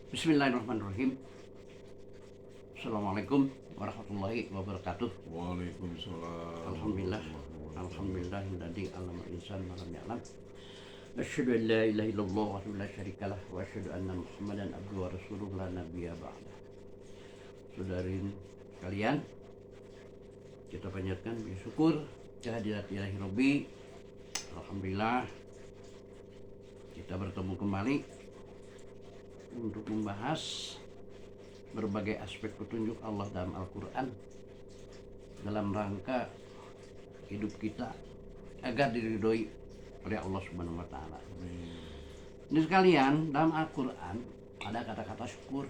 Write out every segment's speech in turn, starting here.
Bismillahirrahmanirrahim. Assalamualaikum warahmatullahi wabarakatuh. Waalaikumsalam Alhamdulillah. warahmatullahi wabarakatuh. Alhamdulillahilladzi 'allamal insana ma lam ya'lam. Asyhadu an la ilaha illallah wa la syarikalah wa asyhadu anna Muhammadan abduhu wa rasuluhu la nabiyya ba'da. Saudarain kalian, kita panjatkan bersyukur kehadirat Ilahi Rabbi. Alhamdulillah kita bertemu kembali untuk membahas berbagai aspek petunjuk Allah dalam Al-Quran dalam rangka hidup kita agar diridhoi oleh Allah Subhanahu wa Ta'ala. Ini sekalian, dalam Al-Quran ada kata-kata syukur.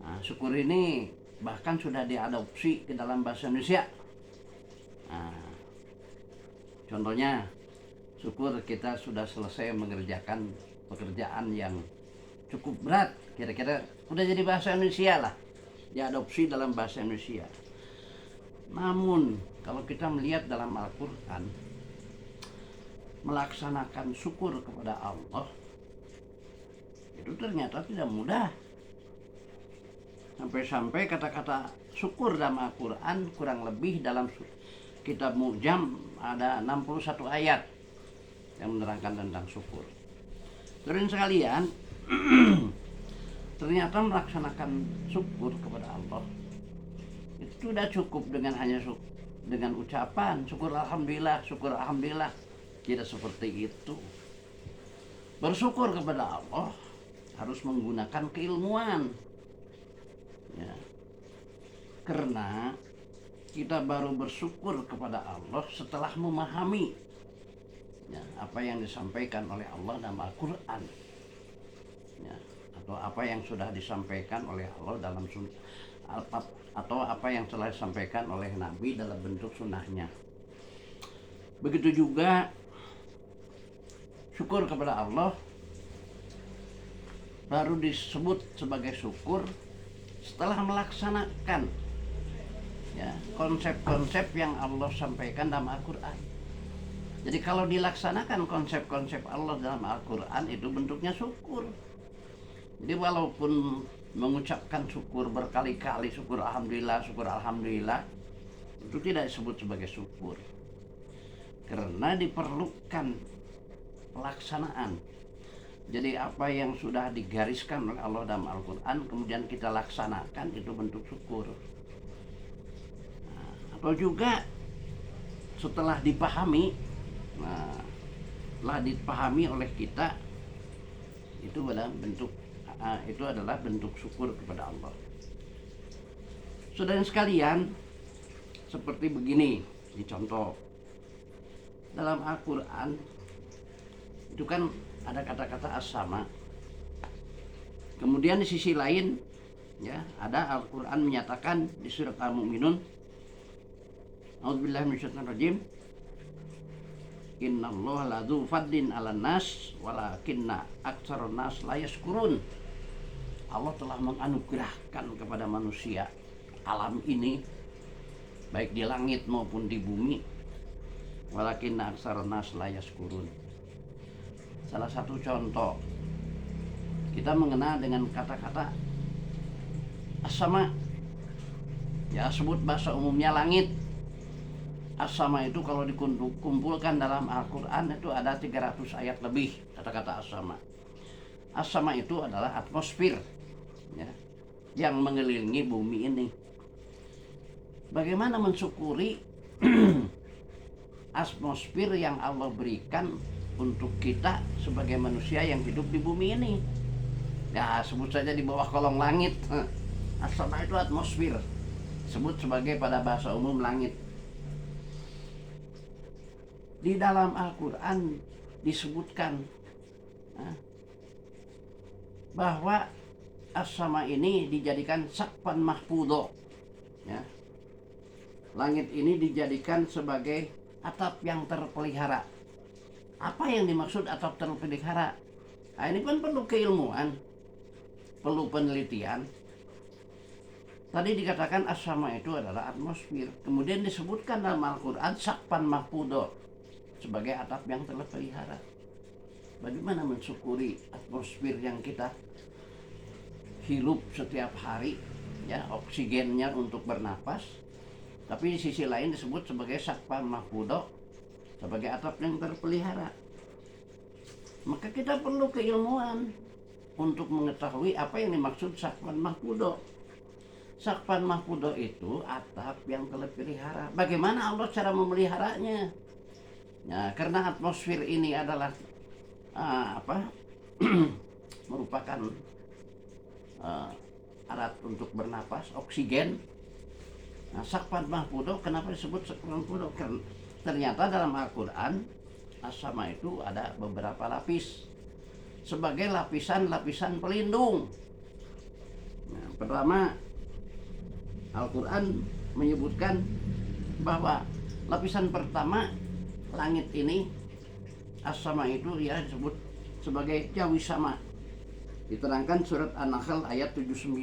Nah, syukur ini bahkan sudah diadopsi ke dalam bahasa Indonesia. Nah, contohnya, syukur kita sudah selesai mengerjakan pekerjaan yang cukup berat, kira-kira udah jadi bahasa Indonesia lah, diadopsi dalam bahasa Indonesia. Namun kalau kita melihat dalam Al-Quran, melaksanakan syukur kepada Allah itu ternyata tidak mudah. Sampai-sampai kata-kata syukur dalam Al-Quran kurang lebih dalam kitab Mu'jam ada 61 ayat yang menerangkan tentang syukur. Terus sekalian, ternyata melaksanakan syukur kepada Allah itu sudah cukup dengan hanya dengan ucapan syukur alhamdulillah, syukur alhamdulillah. Tidak seperti itu. Bersyukur kepada Allah harus menggunakan keilmuan, ya. Karena kita baru bersyukur kepada Allah setelah memahami, ya, apa yang disampaikan oleh Allah dalam Al-Quran, ya, atau apa yang sudah disampaikan oleh Allah dalam atau apa yang telah disampaikan oleh Nabi dalam bentuk sunnahnya. Begitu juga syukur kepada Allah baru disebut sebagai syukur setelah melaksanakan, ya, konsep-konsep yang Allah sampaikan dalam Al-Quran. Jadi kalau dilaksanakan konsep-konsep Allah dalam Al-Quran itu bentuknya syukur. Jadi walaupun mengucapkan syukur berkali-kali, syukur alhamdulillah, itu tidak disebut sebagai syukur. Karena diperlukan pelaksanaan. Jadi apa yang sudah digariskan oleh Allah dalam Al-Quran kemudian kita laksanakan, itu bentuk syukur. Nah, atau juga setelah dipahami, telah dipahami oleh kita, itu adalah bentuk syukur kepada Allah. Saudara sekalian, seperti begini dicontoh dalam Al-Quran itu kan ada kata-kata as-sama. Kemudian di sisi lain, ya, ada Al-Quran menyatakan di surat Al-Mu'minun, A'udzubillahi minasyaitonirrajim, Innallaha ladzu fadlin 'alan nas walakinna aktsarun nas la yashkurun. Allah telah menganugerahkan kepada manusia alam ini, baik di langit maupun di bumi, walakinna aktsarun nas la yashkurun. Salah satu contoh kita mengenal dengan kata-kata as-sama, ya, sebut bahasa umumnya langit. As-sama itu kalau dikumpulkan dalam Al-Quran itu ada 300 ayat lebih kata-kata as-sama. As-sama itu adalah atmosfer, ya, yang mengelilingi bumi ini. Bagaimana mensyukuri atmosfer yang Allah berikan untuk kita sebagai manusia yang hidup di bumi ini? Ya, sebut saja di bawah kolong langit. As-sama itu atmosfer, sebut sebagai pada bahasa umum langit. Di dalam Al-Quran disebutkan bahwa as-sama ini dijadikan sakfan mahfudho, ya. Langit ini dijadikan sebagai atap yang terpelihara. Apa yang dimaksud atap terpelihara? Nah, ini kan perlu keilmuan, perlu penelitian. Tadi dikatakan as-sama itu adalah atmosfer. Kemudian disebutkan dalam Al-Quran sakfan mahfudho, sebagai atap yang terpelihara. Bagaimana mensyukuri atmosfer yang kita hirup setiap hari, ya, oksigennya untuk bernapas. Tapi di sisi lain disebut sebagai sakpan mahfudo, sebagai atap yang terpelihara. Maka kita perlu keilmuan untuk mengetahui apa yang dimaksud sakpan mahfudo. Sakpan mahfudo itu atap yang terpelihara. Bagaimana Allah cara memeliharanya? Ya, karena atmosfer ini adalah merupakan alat untuk bernapas, oksigen. Nah, sakpan mahfudo, kenapa disebut sakpan mahfudo? Karena ternyata dalam Al-Quran as-sama itu ada beberapa lapis sebagai lapisan-lapisan pelindung. Nah, pertama, Al-Quran menyebutkan bahwa lapisan pertama langit ini as-sama itu ya disebut sebagai jawisama. Diterangkan surat An-Nahl ayat 79.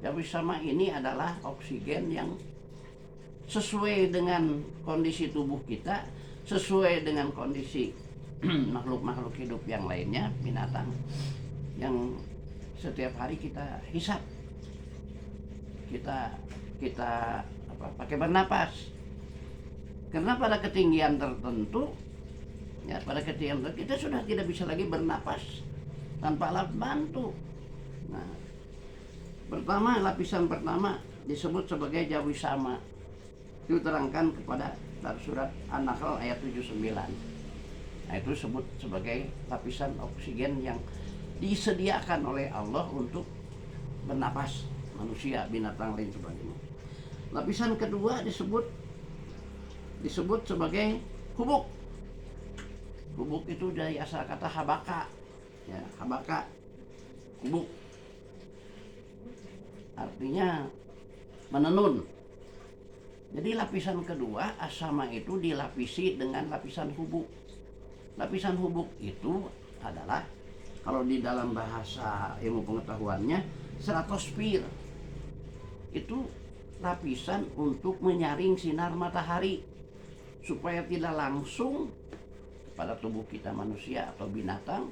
Jawisama ini adalah oksigen yang sesuai dengan kondisi tubuh kita, sesuai dengan kondisi makhluk-makhluk hidup yang lainnya, binatang yang setiap hari kita hisap. Kita pakai bernapas. Karena pada ketinggian tertentu, ya, pada ketinggian tertentu kita sudah tidak bisa lagi bernapas tanpa alat bantu. Nah, pertama, lapisan pertama disebut sebagai jawisama. Itu terangkan kepada surat An-Nahl ayat 79. Nah, itu disebut sebagai lapisan oksigen yang disediakan oleh Allah untuk bernapas manusia, binatang lain sebagainya. Lapisan kedua disebut sebagai hubuk. Hubuk itu dari asal kata habaka. Ya, habaka, hubuk. Artinya menenun. Jadi lapisan kedua as-sama itu dilapisi dengan lapisan hubuk. Lapisan hubuk itu adalah, kalau di dalam bahasa ilmu pengetahuannya, stratosfer. Itu lapisan untuk menyaring sinar matahari supaya tidak langsung pada tubuh kita manusia atau binatang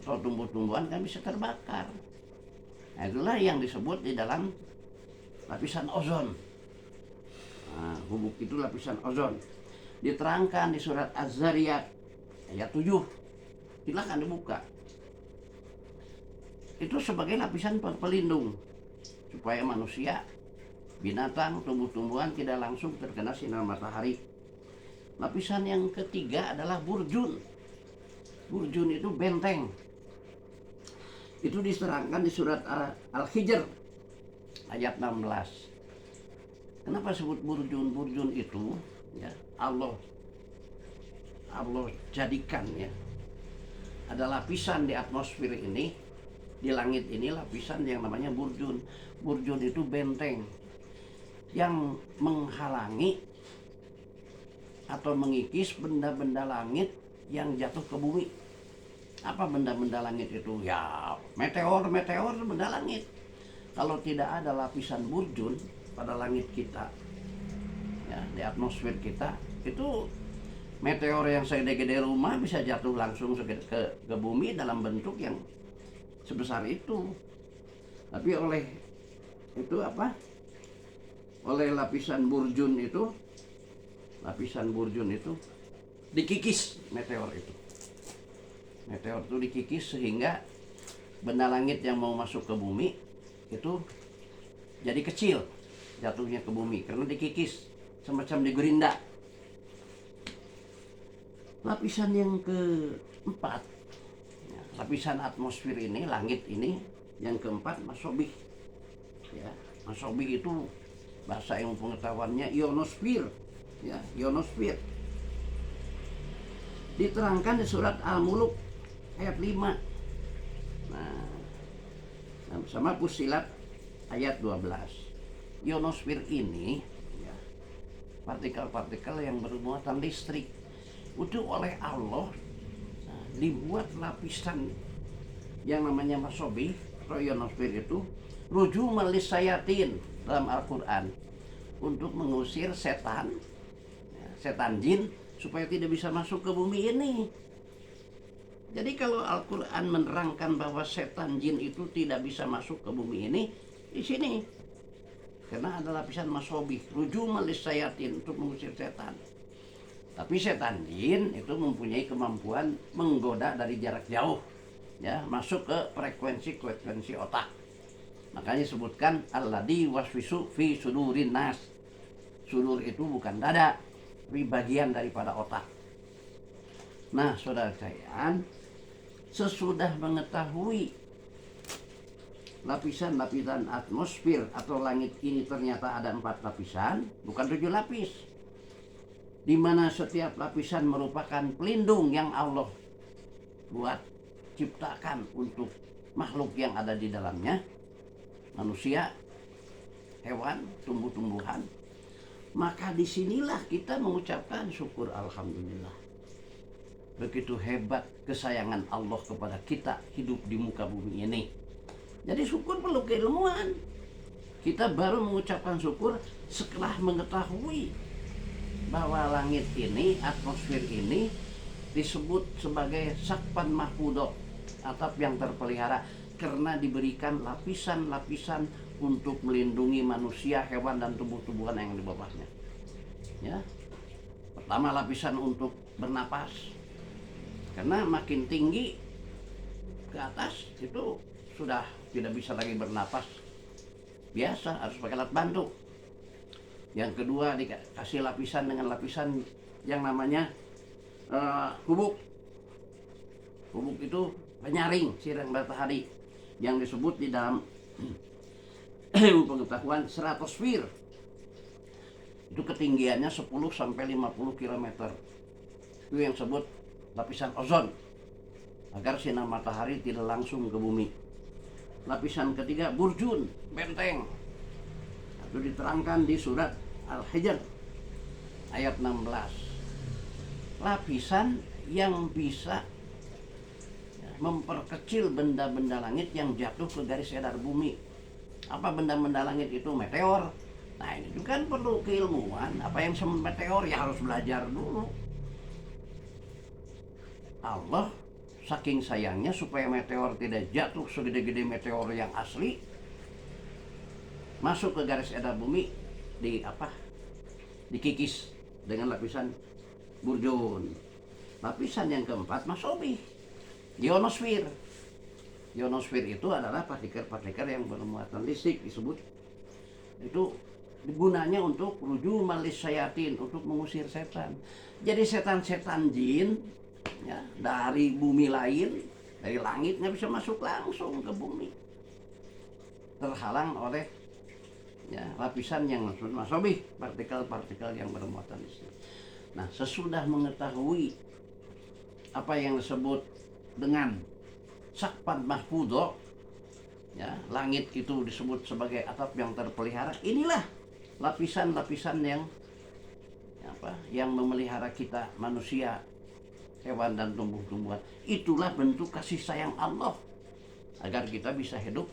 atau tumbuh-tumbuhan kan bisa terbakar. Nah, itulah yang disebut di dalam lapisan ozon. Nah, hubuk itu lapisan ozon. Diterangkan di surat Az-Zariyat ayat 7. Silakan dibuka. Itu sebagai lapisan pelindung supaya manusia, binatang, tumbuh-tumbuhan tidak langsung terkena sinar matahari. Lapisan yang ketiga adalah burjun. Burjun itu benteng. Itu diterangkan di surat Al-Hijr ayat 16. Kenapa sebut burjun? Burjun itu ya Allah jadikan ya, ada lapisan di atmosfer ini, di langit ini, lapisan yang namanya burjun. Burjun itu benteng yang menghalangi atau mengikis benda-benda langit yang jatuh ke bumi. Apa benda-benda langit itu? Ya, meteor benda langit. Kalau tidak ada lapisan burjun pada langit kita, ya, di atmosfer kita, itu meteor yang segede-gede rumah bisa jatuh langsung ke bumi dalam bentuk yang sebesar itu. Tapi oleh lapisan burjun itu dikikis meteor itu. Meteor itu dikikis sehingga benda langit yang mau masuk ke bumi itu jadi kecil jatuhnya ke bumi karena dikikis, semacam digerinda. Lapisan yang keempat, ya, lapisan atmosfer ini, langit ini, yang keempat masobih. Ya, masobih itu bahasa ilmu pengetahuannya ionosfer. Ya, ionosfer. Diterangkan di surat Al-Muluk ayat 5. Nah, sama Fussilat ayat 12. Ionosfer ini ya, partikel-partikel yang bermuatan listrik. Itu oleh Allah dibuat lapisan yang namanya masobih atau ionosfer itu rujuman lisayatin dalam Al-Quran untuk mengusir setan, setan jin supaya tidak bisa masuk ke bumi ini. Jadi kalau Al-Quran menerangkan bahwa setan jin itu tidak bisa masuk ke bumi ini, di sini. Karena ada lapisan masobih, rujuman lissayatin, untuk mengusir setan. Tapi setan jin itu mempunyai kemampuan menggoda dari jarak jauh, ya, masuk ke frekuensi otak. Makanya disebutkan alladzi waswisu fi sudurin nas. Sudur itu bukan dada, tapi bagian daripada otak. Nah, saudara sekalian, sesudah mengetahui lapisan-lapisan atmosfer atau langit ini ternyata ada 4 lapisan, bukan 7 lapis, di mana setiap lapisan merupakan pelindung yang Allah buat, ciptakan untuk makhluk yang ada di dalamnya, manusia, hewan, tumbuh-tumbuhan. Maka disinilah kita mengucapkan syukur alhamdulillah. Begitu hebat kesayangan Allah kepada kita hidup di muka bumi ini. Jadi syukur perlu keilmuan. Kita baru mengucapkan syukur setelah mengetahui bahwa langit ini, atmosfer ini disebut sebagai sakpan mahfudho, atap yang terpelihara, karena diberikan lapisan-lapisan untuk melindungi manusia, hewan, dan tumbuh-tumbuhan yang di bawahnya. Ya. Pertama, lapisan untuk bernapas. Karena makin tinggi ke atas itu sudah tidak bisa lagi bernapas biasa, harus pakai alat bantu. Yang kedua, dikasih lapisan dengan lapisan yang namanya hubuk. Hubuk itu penyaring sinar matahari yang disebut di dalam pengetahuan stratosfer. Itu ketinggiannya 10 sampai 50 km. Itu yang disebut lapisan ozon, agar sinar matahari tidak langsung ke bumi. Lapisan ketiga, burjun, benteng. Itu diterangkan di surat Al-Hijr ayat 16. Lapisan yang bisa memperkecil benda-benda langit yang jatuh ke garis edar bumi. Apa benda-benda langit itu? Meteor. Nah, ini juga kan perlu keilmuan. Apa yang disebut meteor ya harus belajar dulu. Allah saking sayangnya supaya meteor tidak jatuh segede-gede meteor yang asli masuk ke garis edar bumi, dikikis dengan lapisan burjun. Lapisan yang keempat, masobih, ionosfer. Ionosfer itu adalah partikel-partikel yang bermuatan listrik, disebut itu gunanya untuk rujuman lissayatin, untuk mengusir setan. Jadi setan-setan jin, ya, dari bumi lain, dari langit, nggak bisa masuk langsung ke bumi, terhalang oleh, ya, lapisan yang masobih, partikel-partikel yang bermuatan listrik. Nah, sesudah mengetahui apa yang disebut dengan sakpan mahfudho, ya, langit itu disebut sebagai atap yang terpelihara, inilah lapisan-lapisan yang memelihara kita manusia, hewan, dan tumbuh-tumbuhan. Itulah bentuk kasih sayang Allah agar kita bisa hidup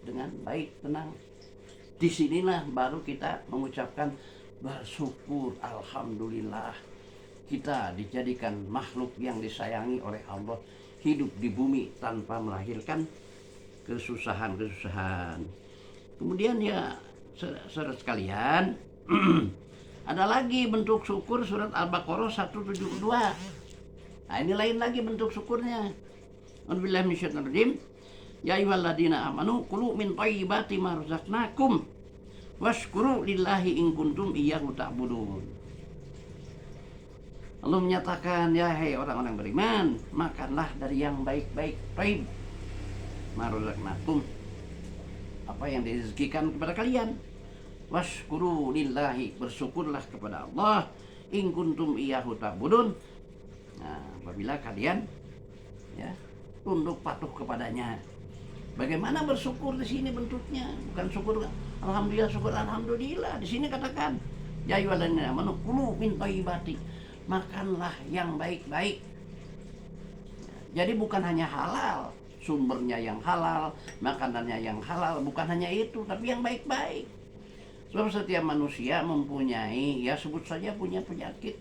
dengan baik, tenang. Disinilah baru kita mengucapkan bersyukur alhamdulillah, kita dijadikan makhluk yang disayangi oleh Allah, hidup di bumi tanpa melahirkan kesusahan-kesusahan. Kemudian, ya, saudara sekalian, ada lagi bentuk syukur, surat Al-Baqarah 172. Nah, ini lain lagi bentuk syukurnya. A'udzubillahi minasyaitonir rajim. Ya ayyuhalladzina amanu kulu min thayyibati ma razaqnakum washkuru lillahi in kuntum iyyahu ta'budun. Allah menyatakan, ya hai orang-orang beriman, makanlah dari yang baik-baik, thayyib, ma razaqnakum, apa yang direzekikan kepada kalian. Washkuru lillahi, bersyukurlah kepada Allah, in kuntum iyyahu ta'budun. Nah, apabila kalian, ya, tunduk patuh kepadanya. Bagaimana bersyukur di sini bentuknya? Bukan syukur alhamdulillah, syukur alhamdulillah. Di sini katakan, ya ayyuhalladzina amanu kulu min thayyibati, makanlah yang baik-baik. Jadi bukan hanya halal, sumbernya yang halal, makanannya yang halal, bukan hanya itu, tapi yang baik-baik. Sebab setiap manusia mempunyai, ya, sebut saja punya penyakit.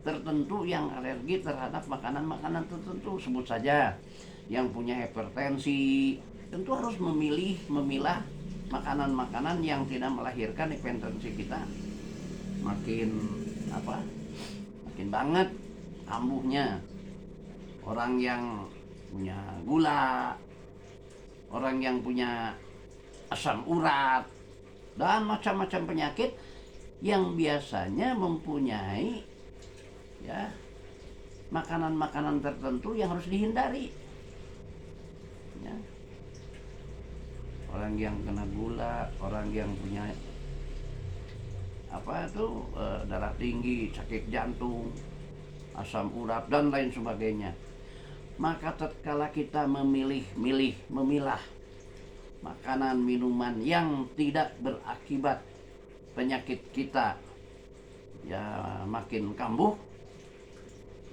tertentu yang alergi terhadap makanan-makanan tertentu. Sebut saja yang punya hipertensi, tentu harus memilah makanan-makanan yang tidak melahirkan hipertensi kita makin makin banget kambuhnya. Orang yang punya gula, orang yang punya asam urat, dan macam-macam penyakit yang biasanya mempunyai ya makanan-makanan tertentu yang harus dihindari. Ya. Orang yang kena gula, orang yang punya darah tinggi, sakit jantung, asam urat dan lain sebagainya. Maka tatkala kita memilah makanan minuman yang tidak berakibat penyakit kita ya makin kambuh,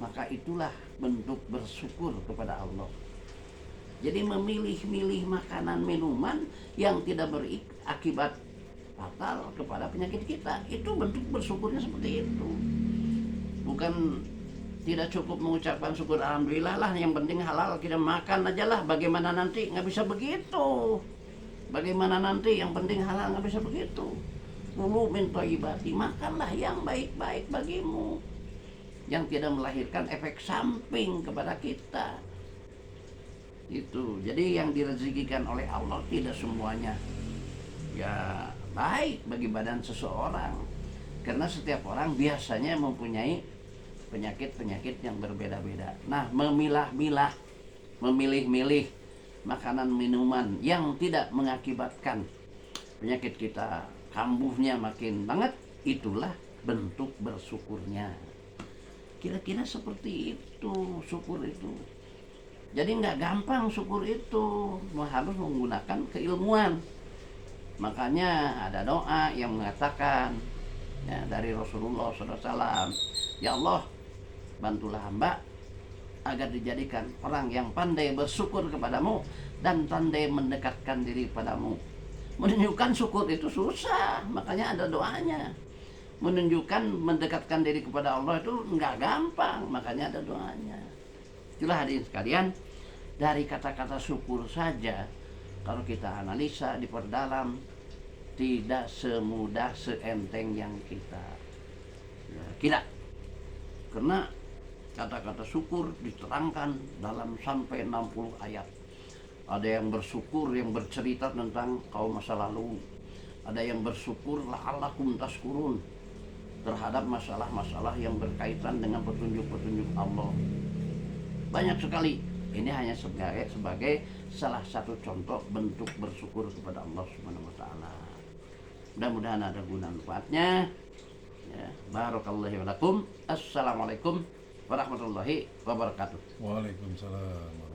maka itulah bentuk bersyukur kepada Allah. Jadi memilih-milih makanan minuman yang tidak berakibat fatal kepada penyakit kita, itu bentuk bersyukurnya seperti itu. Bukan tidak cukup mengucapkan syukur alhamdulillah lah, yang penting halal kita makan aja lah, bagaimana nanti, nggak bisa begitu. Bagaimana nanti, yang penting halal, nggak bisa begitu. Kulu min thayyibati, makanlah yang baik-baik bagimu, yang tidak melahirkan efek samping kepada kita. Itu. Jadi yang direzekikan oleh Allah tidak semuanya ya baik bagi badan seseorang, karena setiap orang biasanya mempunyai penyakit-penyakit yang berbeda-beda. Nah, memilih-milih makanan minuman yang tidak mengakibatkan penyakit kita kambuhnya makin banget, itulah bentuk bersyukurnya. Kira-kira seperti itu syukur itu. Jadi nggak gampang syukur itu, harus menggunakan keilmuan. Makanya ada doa yang mengatakan ya, dari Rasulullah SAW, ya Allah, bantulah hamba agar dijadikan orang yang pandai bersyukur kepadamu dan pandai mendekatkan diri padamu. Menunjukkan syukur itu susah, makanya ada doanya. Menunjukkan mendekatkan diri kepada Allah itu nggak gampang, makanya ada doanya. Itulah hadirin sekalian, dari kata-kata syukur saja kalau kita analisa diperdalam, tidak semudah seenteng yang kita kira. Karena kata-kata syukur diterangkan dalam sampai 60 ayat. Ada yang bersyukur yang bercerita tentang kaum masa lalu. Ada yang bersyukur la'allakum tashkurun, terhadap masalah-masalah yang berkaitan dengan petunjuk-petunjuk Allah. Banyak sekali. Ini hanya sebagai salah satu contoh bentuk bersyukur kepada Allah Subhanahu wa taala. Mudah-mudahan ada guna manfaatnya. Ya, barakallahu wa lakum. Assalamualaikum warahmatullahi wabarakatuh. Waalaikumsalam.